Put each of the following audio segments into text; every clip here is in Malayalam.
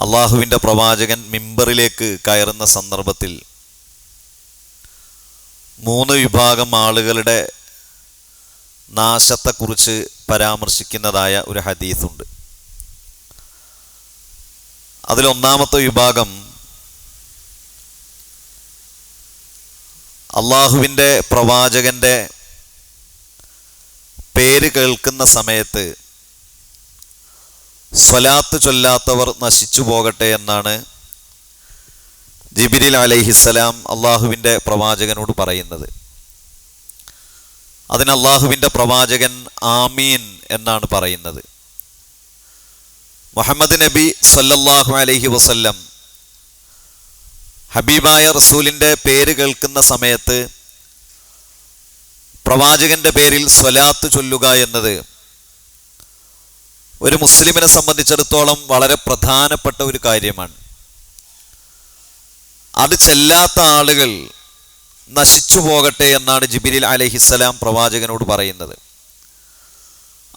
അള്ളാഹുവിൻ്റെ പ്രവാചകൻ മിമ്പറിലേക്ക് കയറുന്ന സന്ദർഭത്തിൽ 3 വിഭാഗം ആളുകളുടെ നാശത്തെക്കുറിച്ച് പരാമർശിക്കുന്നതായ ഒരു ഹദീസുണ്ട്. അതിലൊന്നാമത്തെ വിഭാഗം അള്ളാഹുവിൻ്റെ പ്രവാചകൻ്റെ പേര് കേൾക്കുന്ന സമയത്ത് സ്വലാത്ത് ചൊല്ലാത്തവർ നശിച്ചു പോകട്ടെ എന്നാണ് ജിബ്രീൽ അലൈഹിസ്സലാം അള്ളാഹുവിൻ്റെ പ്രവാചകനോട് പറയുന്നത്. അതിന് അള്ളാഹുവിൻ്റെ പ്രവാചകൻ ആമീൻ എന്നാണ് പറയുന്നത്. മുഹമ്മദ് നബി സല്ലല്ലാഹു അലൈഹി വസല്ലം ഹബീബായ റസൂലിൻ്റെ പേര് കേൾക്കുന്ന സമയത്ത് പ്രവാചകന്റെ പേരിൽ സ്വലാത്ത് ചൊല്ലുക എന്നത് ഒരു മുസ്ലിമിനെ സംബന്ധിച്ചിടത്തോളം വളരെ പ്രധാനപ്പെട്ട ഒരു കാര്യമാണ്. അത് ചെല്ലാത്ത ആളുകൾ നശിച്ചു പോകട്ടെ എന്നാണ് ജിബ്രീൽ അലൈഹിസ്സലാം പ്രവാചകനോട് പറയുന്നത്.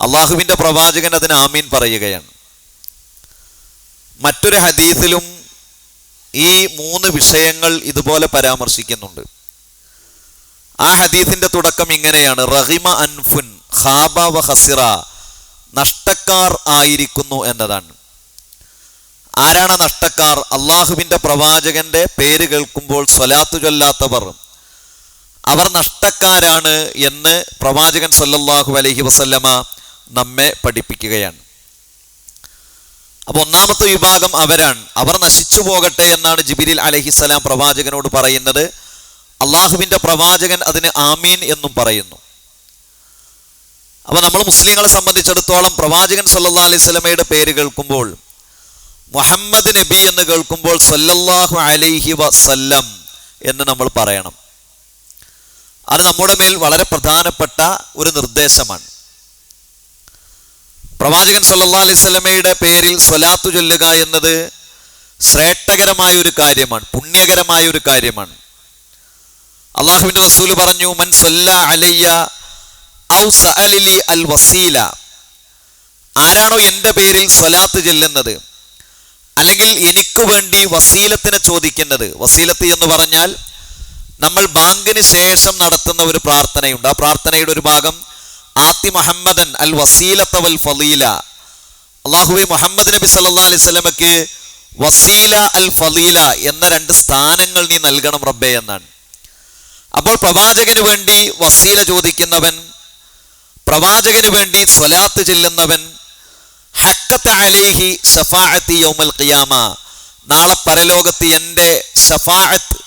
അള്ളാഹുവിൻ്റെ പ്രവാചകൻ അതിന് ആമീൻ പറയുകയാണ്. മറ്റൊരു ഹദീസിലും ഈ 3 വിഷയങ്ങൾ ഇതുപോലെ പരാമർശിക്കുന്നുണ്ട്. ആ ഹദീസിന്റെ തുടക്കം ഇങ്ങനെയാണ്: റഹിമ അൻഫുൻ ഖാബ വ ഖസിറ, നഷ്ടക്കാർ ആയിരിക്കുന്നു എന്നതാണ്. ആരാണ് നഷ്ടക്കാർ? അള്ളാഹുവിൻ്റെ പ്രവാചകന്റെ പേര് കേൾക്കുമ്പോൾ സ്വലാത്തു ചൊല്ലാത്തവർ, അവർ നഷ്ടക്കാരാണ് എന്ന് പ്രവാചകൻ സല്ലല്ലാഹു അലൈഹി വസല്ലമ നമ്മെ പഠിപ്പിക്കുകയാണ്. അപ്പോൾ ഒന്നാമത്തെ വിഭാഗം അവരാണ്. അവർ നശിച്ചു പോകട്ടെ എന്നാണ് ജിബ്രീൽ അലൈഹിസ്സലാം പ്രവാചകനോട് പറയുന്നത്. അള്ളാഹുവിൻ്റെ പ്രവാചകൻ അതിന് ആമീൻ എന്നും പറയുന്നു. അപ്പോൾ നമ്മൾ മുസ്ലിങ്ങളെ സംബന്ധിച്ചിടത്തോളം പ്രവാചകൻ സല്ലല്ലാഹു അലൈഹി വസല്ലമയുടെ പേര് കേൾക്കുമ്പോൾ, മുഹമ്മദ് നബി എന്ന് കേൾക്കുമ്പോൾ സല്ലല്ലാഹു അലൈഹി വസല്ലം എന്ന് നമ്മൾ പറയണം. അത് നമ്മുടെ മേൽ വളരെ പ്രധാനപ്പെട്ട ഒരു നിർദ്ദേശമാണ്. പ്രവാചകൻ സല്ലല്ലാഹു അലൈഹി വസല്ലമയുടെ പേരിൽ സ്വലാത്തു ചൊല്ലുക എന്നത് ശ്രേഷ്ഠകരമായ ഒരു കാര്യമാണ്, പുണ്യകരമായ ഒരു കാര്യമാണ്. അള്ളാഹുവിൻ്റെ റസൂൽ പറഞ്ഞു: മൻ സ്വല്ലാ അലയ്യ ഔ സഅലലി അൽ വസീല, ആരാണോ എൻ്റെ പേരിൽ സ്വലാത്ത് ചൊല്ലുന്നത് അല്ലെങ്കിൽ എനിക്ക് വേണ്ടി വസീലത്തിനെ ചോദിക്കുന്നത്. വസീലത്ത് എന്ന് പറഞ്ഞാൽ നമ്മൾ ബാങ്കിന് ശേഷം നടത്തുന്ന ഒരു പ്രാർത്ഥനയുണ്ട്. ആ പ്രാർത്ഥനയുടെ ഒരു ഭാഗം ആത്തി മുഹമ്മദൻ അൽ വസീലത്ത വൽ ഫളീല, അള്ളാഹുവേ മുഹമ്മദ് നബി സല്ലല്ലാഹു അലൈഹി വസല്ലമയ്ക്ക് വസീല അൽ ഫളീല എന്ന 2 സ്ഥാനങ്ങൾ നീ നൽകണം റബ്ബേ എന്നാണ്. അപ്പോൾ പ്രവാചകന് വേണ്ടി വസീല ചോദിക്കുന്നവൻ, പ്രവാചകന് വേണ്ടി സ്വലാത്ത് ചെല്ലുന്നവൻ, ഹഖ്ഖത്ത് അലൈഹി ശഫാഅത്തി യൗമൽ ഖിയാമ, നാളെ പരലോകത്ത് എൻ്റെ ശഫാഅത്ത്,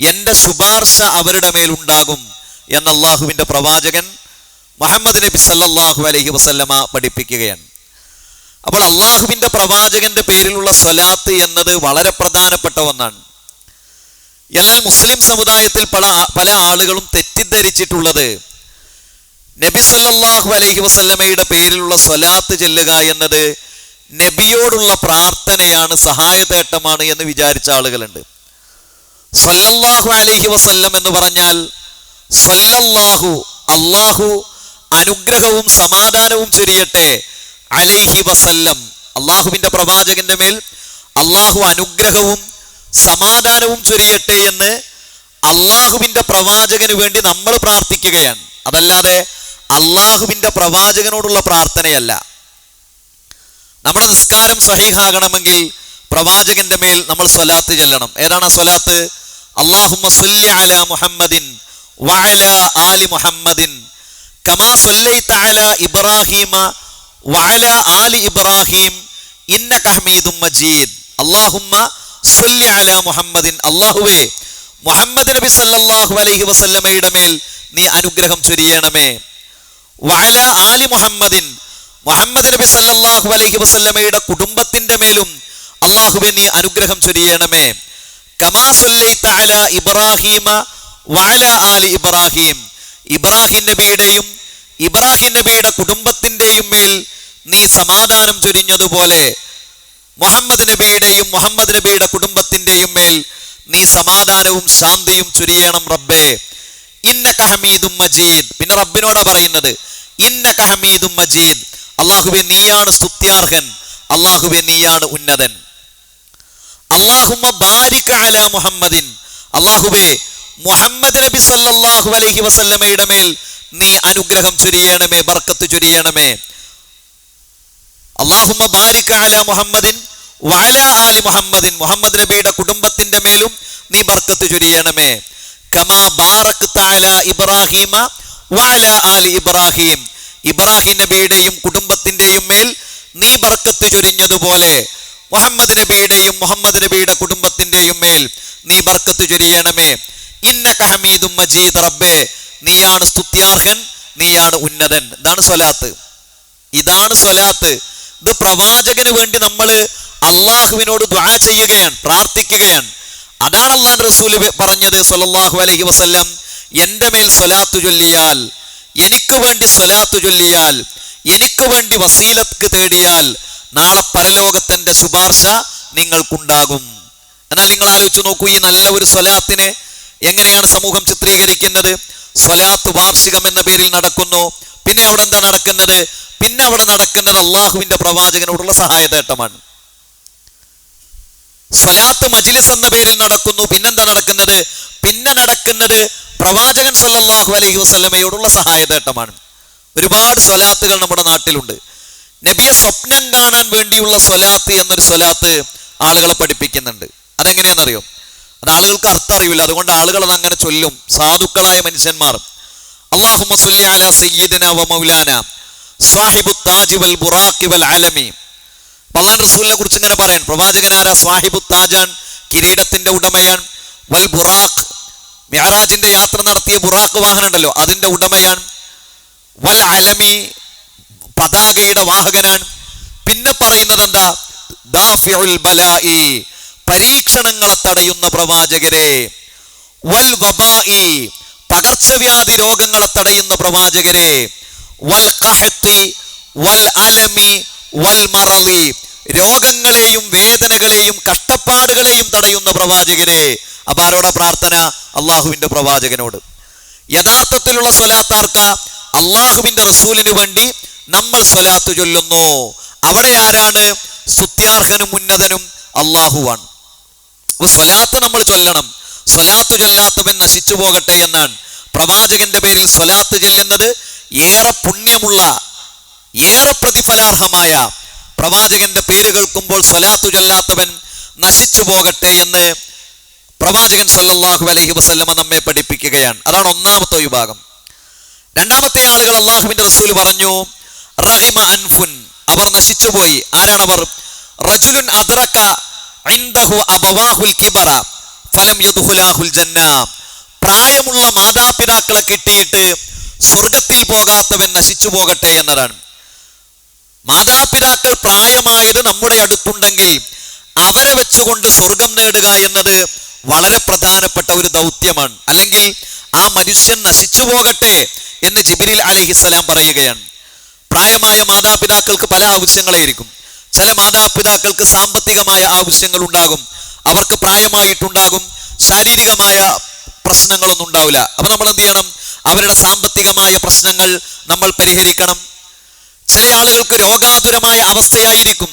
എൻ്റെ ശുപാർശ അവരുടെ മേലുണ്ടാകും എന്ന് അള്ളാഹുവിൻ്റെ പ്രവാചകൻ മുഹമ്മദ് നബി സല്ലല്ലാഹു അലൈഹി വസല്ലമ പഠിപ്പിക്കുകയാണ്. അപ്പോൾ അള്ളാഹുവിൻ്റെ പ്രവാചകന്റെ പേരിലുള്ള സ്വലാത്ത് എന്നത് വളരെ പ്രധാനപ്പെട്ട ഒന്നാണ്. എന്നാൽ മുസ്ലിം സമുദായത്തിൽ പല ആളുകളും തെറ്റിദ്ധരിച്ചിട്ടുള്ളത് നബി സല്ലല്ലാഹു അലൈഹി വസല്ലമയുടെ പേരിലുള്ള സ്വലാത്ത് ചെല്ലുക എന്നത് നബിയോടുള്ള പ്രാർത്ഥനയാണ്, സഹായതേട്ടമാണ് എന്ന് വിചാരിച്ച ആളുകളുണ്ട്. സല്ലല്ലാഹു അലൈഹി വസല്ലം എന്ന് പറഞ്ഞാൽ സല്ലല്ലാഹു, അള്ളാഹു അനുഗ്രഹവും സമാധാനവും ചൊരിയട്ടെ, അലൈഹി വസല്ലം, അള്ളാഹുവിൻ്റെ പ്രവാചകന്റെ മേൽ അള്ളാഹു അനുഗ്രഹവും സമാധാനവും ചൊരിയട്ടെ എന്ന് അള്ളാഹുവിൻ്റെ പ്രവാചകന് വേണ്ടി നമ്മൾ പ്രാർത്ഥിക്കുകയാണ്. അതല്ലാതെ അള്ളാഹുവിൻ്റെ പ്രവാചകനോടുള്ള പ്രാർത്ഥനയല്ല. നമ്മുടെ നിസ്കാരം സഹീഹാകണമെങ്കിൽ പ്രവാചകന്റെ മേൽ നമ്മൾ സ്വലാത്ത് ചെല്ലണം. ഏതാണ് സ്വലാത്ത്? അല്ലാഹുമ്മ സ്വല്ലി അലാ മുഹമ്മദിൻ വഅലാ ആലി മുഹമ്മദിൻ കമാ സ്വല്ലൈത അലാ ഇബ്രാഹീമ വഅലാ ആലി ഇബ്രാഹീം ഇന്നക ഹമീദും മജീദ്. അല്ലാഹുമ്മ സ്വല്ലി അലാ മുഹമ്മദിൻ, അല്ലാഹുവേ മുഹമ്മദ് നബി സല്ലല്ലാഹു അലൈഹി വസല്ലമയുടെ മേൽ നീ അനുഗ്രഹം ചൊരിയണമേ. വഅലാ ആലി മുഹമ്മദിൻ, മുഹമ്മദ് നബി സല്ലല്ലാഹു അലൈഹി വസല്ലമയുടെ കുടുംബത്തിന്റെ മേലും അല്ലാഹുവേ നീ അനുഗ്രഹം ചൊരിയണമേ. കമാ സ്വല്ലൈത അലാ ഇബ്രാഹീമ വഅലാ ആലി ഇബ്രാഹീം, ഇബ്രാഹിം നബിയുടെയും ഇബ്രാഹിം നബിയുടെ കുടുംബത്തിന്റെയും മേൽ നീ സമാധാനം ചൊരിഞ്ഞതുപോലെ മുഹമ്മദ് നബിയുടെയും മുഹമ്മദ് നബിയുടെ കുടുംബത്തിന്റെയും മേൽ നീ സമാധാനവും ശാന്തിയും ചൊരിയണം റബ്ബേ. ഇന്നക ഹമീദും മജീദ്, പിന്നെ റബ്ബിനോടാ പറയുന്നത് ഇന്നക ഹമീദും മജീദ്, അല്ലാഹുവേ നീയാണ് സ്തുത്യാർഹൻ, അല്ലാഹുവേ നീയാണ് ഉന്നതൻ. അല്ലാഹുമ്മ ബാരിക് അലാ മുഹമ്മദിൻ, അല്ലാഹുവേ മുഹമ്മദ് നബി സല്ലല്ലാഹു അലൈഹി വസല്ലമയുടെ മേൽ നീ അനുഗ്രഹം ചൊരിയണമേ, ബർക്കത്ത് ചൊരിയണമേ. അല്ലാഹുമ്മ ബാരിക് അലാ മുഹമ്മദിൻ വഅലാ ആലി മുഹമ്മദിൻ, മുഹമ്മദ് നബിയുടെ കുടുംബത്തിന്റെ മേലും നീ ബർക്കത്ത് ചൊരിയണമേ. കമാ ബാറക്ത അലാ ഇബ്രാഹിമ വഅലാ ആലി ഇബ്രാഹിം, ഇബ്രാഹിം നബിയുടെയും കുടുംബത്തിന്റെയും മേൽ നീ ബർക്കത്ത് ചൊരിഞ്ഞതുപോലെ മുഹമ്മദ് നബിയുടെയും മുഹമ്മദ് നബിയുടെ കുടുംബത്തിന്റെയും മേൽ നീ ബർക്കത്ത് ചൊരിയണമേ. ഇന്നക ഹമീദും മജീദ്, റബ്ബേ നീയാണ് സ്തുത്യാർഹൻ, നീയാണ് ഉന്നതൻ. ഇതാണ് സ്വലാത്ത്, ഇതാണ് സ്വലാത്ത്. ഇത് പ്രവാചകന് വേണ്ടി നമ്മൾ അള്ളാഹുവിനോട് ദുആ ചെയ്യുകയാണ്, പ്രാർത്ഥിക്കുകയാണ്. അതാണ് അള്ളാഹുവിന്റെ റസൂൽ പറഞ്ഞത് സ്വല്ലല്ലാഹു അലൈഹി വസല്ലം, എൻ്റെ മേൽ സ്വലാത്ത് ചൊല്ലിയാൽ, എനിക്ക് വേണ്ടി സ്വലാത്ത് ചൊല്ലിയാൽ, എനിക്ക് വേണ്ടി വസീലത്ത് തേടിയാൽ നാളെ പരലോകത്തിന്റെ ശുപാർശ നിങ്ങൾക്കുണ്ടാകും. എന്നാൽ നിങ്ങൾ ആലോചിച്ച് നോക്കൂ, ഈ നല്ല ഒരു സ്വലാത്തിനെ എങ്ങനെയാണ് സമൂഹം ചിത്രീകരിക്കുന്നത്? സ്വലാത്ത് വാർഷികം എന്ന പേരിൽ നടക്കുന്നു. പിന്നെ അവിടെ എന്താ നടക്കുന്നത്? പിന്നെ അവിടെ നടക്കുന്നത് അള്ളാഹുവിന്റെ പ്രവാചകനോടുള്ള സഹായതേട്ടമാണ്. സ്വലാത്ത് മജ്ലിസ് എന്ന പേരിൽ നടക്കുന്നു. പിന്നെന്താ നടക്കുന്നത്? പിന്നെ നടക്കുന്നത് പ്രവാചകൻ സല്ലല്ലാഹു അലൈഹി വസല്ലമയോടുള്ള സഹായതേട്ടമാണ്. ഒരുപാട് സ്വലാത്തുകൾ നമ്മുടെ നാട്ടിലുണ്ട്. നബിയെ സ്വപ്നം കാണാൻ വേണ്ടിയുള്ള സ്വലാത്ത് എന്നൊരു സ്വലാത്ത് ആളുകളെ പഠിപ്പിക്കുന്നുണ്ട്. അതെങ്ങനെയാണെന്നറിയോ? അത് ആളുകൾക്ക് അർത്ഥം അറിയില്ല, അതുകൊണ്ട് ആളുകൾ അത് അങ്ങനെ ചൊല്ലും. സാധുക്കളായ മനുഷ്യന്മാർ അല്ലാഹുമ്മ സ്വല്ലി അലാ സയ്യിദിനാ വ മൗലാന സ്വാഹിബു താജ് വൽ ബുറാഖി വൽ അലമി. അല്ലാഹുവിന്റെ റസൂലിനെ കുറിച്ച് ഇങ്ങനെ പറയാൻ, പ്രവാചകൻ ആരാ? സ്വാഹിബു താജാൻ, കിരീടത്തിന്റെ ഉടമയാൻ. വൽ ബുറാഖ്, മിഅ്റാജിന്റെ യാത്ര നടത്തിയ ബുറാഖ് വാഹനം ഉണ്ടല്ലോ, അതിന്റെ ഉടമയാൻ. വൽ അലമി, പതാകയുടെ വാഹകനാണ്. പിന്നെ പറയുന്നത് എന്താ? ദാഫിഉൽ ബലാഇ, പരീക്ഷണങ്ങളെ തടയുന്ന പ്രവാചകരെ. വൽ വബാഇ, പകർച്ചവ്യാധി രോഗങ്ങളെ തടയുന്ന പ്രവാചകരെ. വൽ ഖഹ്തി വൽ അലമി വൽ മറളി, രോഗങ്ങളെയും വേദനകളെയും കഷ്ടപ്പാടുകളെയും തടയുന്ന പ്രവാചകരെ. അപ്പൊ ആരോടാ പ്രാർത്ഥന? അള്ളാഹുവിന്റെ പ്രവാചകനോട്. യഥാർത്ഥത്തിലുള്ള സ്വലാത്താർക്ക? അള്ളാഹുവിന്റെ റസൂലിന് വേണ്ടി നമ്മൾ സ്വലാത്ത് ചൊല്ലുന്നു. അവിടെ ആരാണ് സ്തുത്യാർഹനും ഉന്നതനും? അള്ളാഹുവാണ്. അപ്പൊ സ്വലാത്ത് നമ്മൾ ചൊല്ലണം. സ്വലാത്ത് ചൊല്ലാത്തവൻ നശിച്ചു പോകട്ടെ എന്നാണ്. പ്രവാചകന്റെ പേരിൽ സ്വലാത്ത് ചൊല്ലുന്നത് ഏറെ പുണ്യമുള്ള, ഏറെ പ്രതിഫലാർഹമായ, പ്രവാചകന്റെ പേര് കേൾക്കുമ്പോൾ സ്വലാത്ത് ചൊല്ലാത്തവൻ നശിച്ചു പോകട്ടെ എന്ന് പ്രവാചകൻ സല്ലല്ലാഹു അലൈഹി വസല്ലമ നമ്മെ പഠിപ്പിക്കുകയാണ്. അതാണ് ഒന്നാമത്തെ വിഭാഗം. രണ്ടാമത്തെ ആളുകൾ അള്ളാഹുവിന്റെ റസൂൽ പറഞ്ഞു റഹിമ അൻഫുൻ, അവർ നശിച്ചുപോയി. ആരാണവർ? റജുലുൻ അദ്റക ഇൻദഹു അബവാഹുൽ കിബറ ഫലം യദ്ഖുലാഹുൽ ജന്ന, പ്രായമുള്ള മാതാപിതാക്കളെ കിട്ടിയിട്ട് സ്വർഗത്തിൽ പോകാത്തവൻ നശിച്ചു പോകട്ടെ എന്നതാണ്. മാതാപിതാക്കൾ പ്രായമായത് നമ്മുടെ അടുത്തുണ്ടെങ്കിൽ അവരെ വെച്ചുകൊണ്ട് സ്വർഗം നേടുക എന്നത് വളരെ പ്രധാനപ്പെട്ട ഒരു ദൗത്യമാണ്. അല്ലെങ്കിൽ ആ മനുഷ്യൻ നശിച്ചു പോകട്ടെ എന്ന് ജിബ്രീൽ അലൈഹിസ്സലാം പറയുകയാണ്. പ്രായമായ മാതാപിതാക്കൾക്ക് പല ആവശ്യങ്ങളായിരിക്കും. ചില മാതാപിതാക്കൾക്ക് സാമ്പത്തികമായ ആവശ്യങ്ങൾ ഉണ്ടാകും, അവർക്ക് പ്രായമായിട്ടുണ്ടാകും, ശാരീരികമായ പ്രശ്നങ്ങളൊന്നും ഉണ്ടാവില്ല. അപ്പൊ നമ്മൾ എന്ത് ചെയ്യണം? അവരുടെ സാമ്പത്തികമായ പ്രശ്നങ്ങൾ നമ്മൾ പരിഹരിക്കണം. ചില ആളുകൾക്ക് രോഗാതുരമായ അവസ്ഥയായിരിക്കും.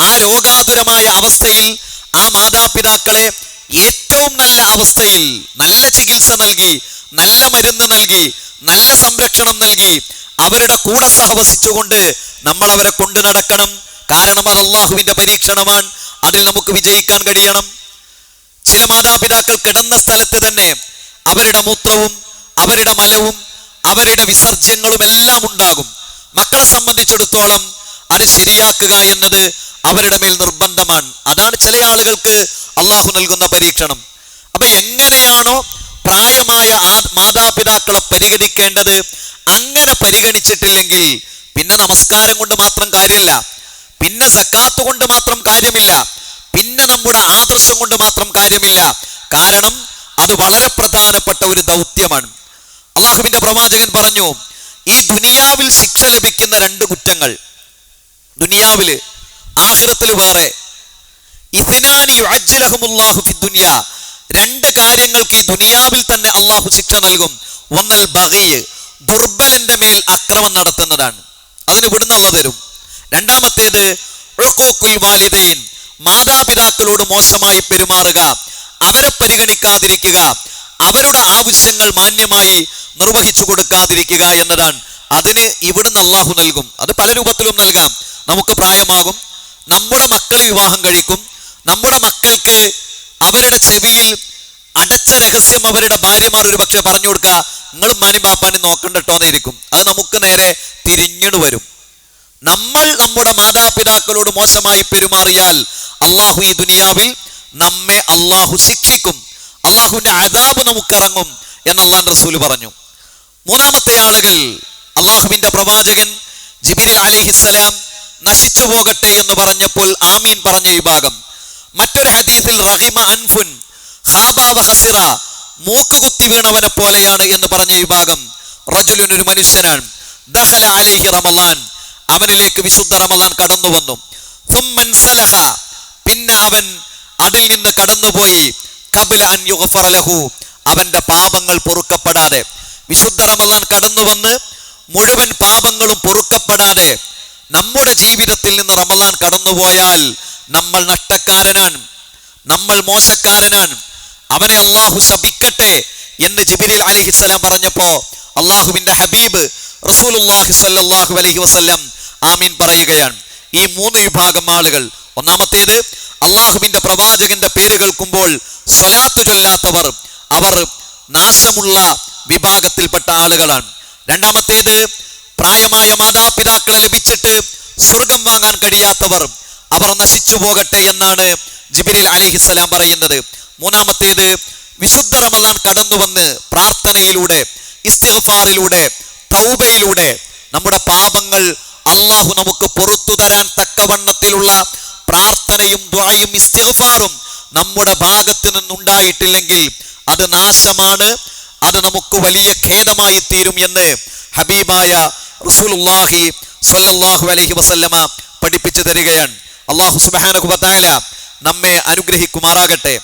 ആ രോഗാതുരമായ അവസ്ഥയിൽ ആ മാതാപിതാക്കളെ ഏറ്റവും നല്ല അവസ്ഥയിൽ നല്ല ചികിത്സ നൽകി, നല്ല മരുന്ന് നൽകി, നല്ല സംരക്ഷണം നൽകി അവരുടെ കൂടെ സഹവസിച്ചുകൊണ്ട് നമ്മൾ അവരെ കൊണ്ട് നടക്കണം. കാരണം അത് അള്ളാഹുവിന്റെ പരീക്ഷണമാണ്. അതിൽ നമുക്ക് വിജയിക്കാൻ കഴിയണം. ചില മാതാപിതാക്കൾ കിടന്ന സ്ഥലത്ത് തന്നെ അവരുടെ മൂത്രവും അവരുടെ മലവും അവരുടെ വിസർജ്യങ്ങളും എല്ലാം ഉണ്ടാകും. മക്കളെ സംബന്ധിച്ചിടത്തോളം അത് ശരിയാക്കുക എന്നത് അവരുടെ മേൽ നിർബന്ധമാണ്. അതാണ് ചില ആളുകൾക്ക് അള്ളാഹു നൽകുന്ന പരീക്ഷണം. അപ്പൊ എങ്ങനെയാണോ പ്രായമായ മാതാപിതാക്കളെ പരിഗണിക്കേണ്ടത്, അങ്ങനെ പരിഗണിച്ചിട്ടില്ലെങ്കിൽ പിന്നെ നമസ്കാരം കൊണ്ട് മാത്രം കാര്യമില്ല, പിന്നെ സക്കാത്ത് കൊണ്ട് മാത്രം കാര്യമില്ല, പിന്നെ നമ്മുടെ ആദർശം കൊണ്ട് മാത്രം കാര്യമില്ല. കാരണം അത് വളരെ പ്രധാനപ്പെട്ട ഒരു ദൗത്യമാണ്. അള്ളാഹുവിന്റെ പ്രവാചകൻ പറഞ്ഞു, ഈ ദുനിയാവിൽ ശിക്ഷ ലഭിക്കുന്ന രണ്ട് കുറ്റങ്ങൾ, ദുനിയാവില് ആഖിറത്തിൽ വേറെ. ഇത്നാനി യുഅജ്ജിലഹുമുല്ലാഹു ഫിദ്ദുനിയ, രണ്ട് കാര്യങ്ങൾക്ക് ഈ ദുനിയാവിൽ തന്നെ അള്ളാഹു ശിക്ഷ നൽകും. ഒന്നൽ ബഗി, ദുർബലന്റെ മേൽ അക്രമം നടത്തുന്നതാണ്, അതിന് ഇവിടുന്ന് അള്ളാഹു തരും. രണ്ടാമത്തേത് ഉഖൂഖുൽ വാലിദൈൻ, മാതാപിതാക്കളോട് മോശമായി പെരുമാറുക, അവരെ പരിഗണിക്കാതിരിക്കുക, അവരുടെ ആവശ്യങ്ങൾ മാന്യമായി നിർവഹിച്ചു കൊടുക്കാതിരിക്കുക എന്നതാണ്. അതിന് ഇവിടുന്ന് അള്ളാഹു നൽകും. അത് പല രൂപത്തിലും നൽകാം. നമുക്ക് പ്രായമാകും, നമ്മുടെ മക്കൾ വിവാഹം കഴിക്കും, നമ്മുടെ മക്കൾക്ക് അവരുടെ ചെവിയിൽ അടച്ച രഹസ്യം അവരുടെ ഭാര്യമാർ ഒരു പക്ഷെ പറഞ്ഞു കൊടുക്കുക, നിങ്ങൾ ഉമ്മാനും ബാപ്പാനും നോക്കണ്ടട്ടോ എന്നായിരിക്കും. അത് നമുക്ക് നേരെ തിരിഞ്ഞിട്ട് വരും. നമ്മൾ നമ്മുടെ മാതാപിതാക്കളോട് മോശമായി പെരുമാറിയാൽ അള്ളാഹു ഈ ദുനിയാവിൽ നമ്മെ അള്ളാഹു ശിക്ഷിക്കും, അള്ളാഹുവിന്റെ അദാബ് നമുക്കിറങ്ങും എന്ന് അള്ളാഹുവിന്റെ റസൂല് പറഞ്ഞു. മൂന്നാമത്തെ ആളുകൾ, അള്ളാഹുവിന്റെ പ്രവാചകൻ ജിബ്രീൽ അലൈഹിസ്സലാം നശിച്ചു പോകട്ടെ എന്ന് പറഞ്ഞപ്പോൾ ആമീൻ പറഞ്ഞ വിഭാഗം. മറ്റൊരു ഹദീസിൽ റഹിമ അൻഫുൻ ഖാബ വഖസിറ, മൂക്ക് കുത്തി വീണവനെ പോലെയാണ് എന്ന് പറഞ്ഞ വിഭാഗം. റജുലുൻ, ഒരു മനുഷ്യനാണ്, ദഖല അലൈഹി റമളാൻ, അവനിലേക്ക് വിശുദ്ധ റമളാൻ കടന്നു വന്നു. സുമ്മൻ സലഹ, പിന്നെ അവൻ അതിൽ നിന്ന് കടന്നുപോയി. ഖബ്ല അൻ യുഗ്ഫറ ലഹു, അവന്റെ പാപങ്ങൾ പൊറുക്കപ്പെടാതെ. വിശുദ്ധ റമളാൻ കടന്നു വന്ന് മുഴുവൻ പാപങ്ങളും പൊറുക്കപ്പെടാതെ നമ്മുടെ ജീവിതത്തിൽ നിന്ന് റമളാൻ കടന്നുപോയാൽ നമ്മൾ നഷ്ടക്കാരനാണ്, നമ്മൾ മോശക്കാരനാണ്. അവനെ അള്ളാഹു ശപിക്കട്ടെ എന്ന് ജിബ്രീൽ അലൈഹിസ്സലാം പറഞ്ഞപ്പോ അള്ളാഹുവിന്റെ ഹബീബ് റസൂലുള്ളാഹി സ്വല്ലല്ലാഹു അലൈഹി വസല്ലം ആമീൻ പറയുകയാണ്. ഈ മൂന്ന് വിഭാഗം ആളുകൾ, ഒന്നാമത്തേത് അള്ളാഹുവിന്റെ പ്രവാചകന്റെ പേര് കേൾക്കുമ്പോൾ സ്വലാത്ത് ചൊല്ലാത്തവർ, അവർ നാശമുള്ള വിഭാഗത്തിൽപ്പെട്ട ആളുകളാണ്. രണ്ടാമത്തേത് പ്രായമായ മാതാപിതാക്കളെ ലഭിച്ചിട്ട് സ്വർഗം വാങ്ങാൻ കഴിയാത്തവർ, അവർ നശിച്ചു പോകട്ടെ എന്നാണ് ജിബ്രീൽ അലൈഹിസ്സലാം പറയുന്നത്. മൂന്നാമത്തേത് വിശുദ്ധ റമളാൻ കടന്നു വന്ന് പ്രാർത്ഥനയിലൂടെ, ഇസ്തിഗ്ഫാറിലൂടെ, തൗബയിലൂടെ നമ്മുടെ പാപങ്ങൾ അള്ളാഹു നമുക്ക് പുറത്തു തരാൻ തക്കവണ്ണത്തിലുള്ള പ്രാർത്ഥനയും ദുആയും ഇസ്തിഗ്ഫാറും നമ്മുടെ ഭാഗത്ത് നിന്നുണ്ടായിട്ടില്ലെങ്കിൽ അത് നാശമാണ്, അത് നമുക്ക് വലിയ ഖേദമായി തീരും എന്ന് ഹബീബായ റസൂലുള്ളാഹി സ്വല്ലല്ലാഹു അലൈഹി വസല്ലമ പഠിപ്പിച്ചു തരികയാണ്. അല്ലാഹു സുബ്ഹാനഹു വ തആല നമ്മെ അനുഗ്രഹിക്കുമാറാകട്ടെ.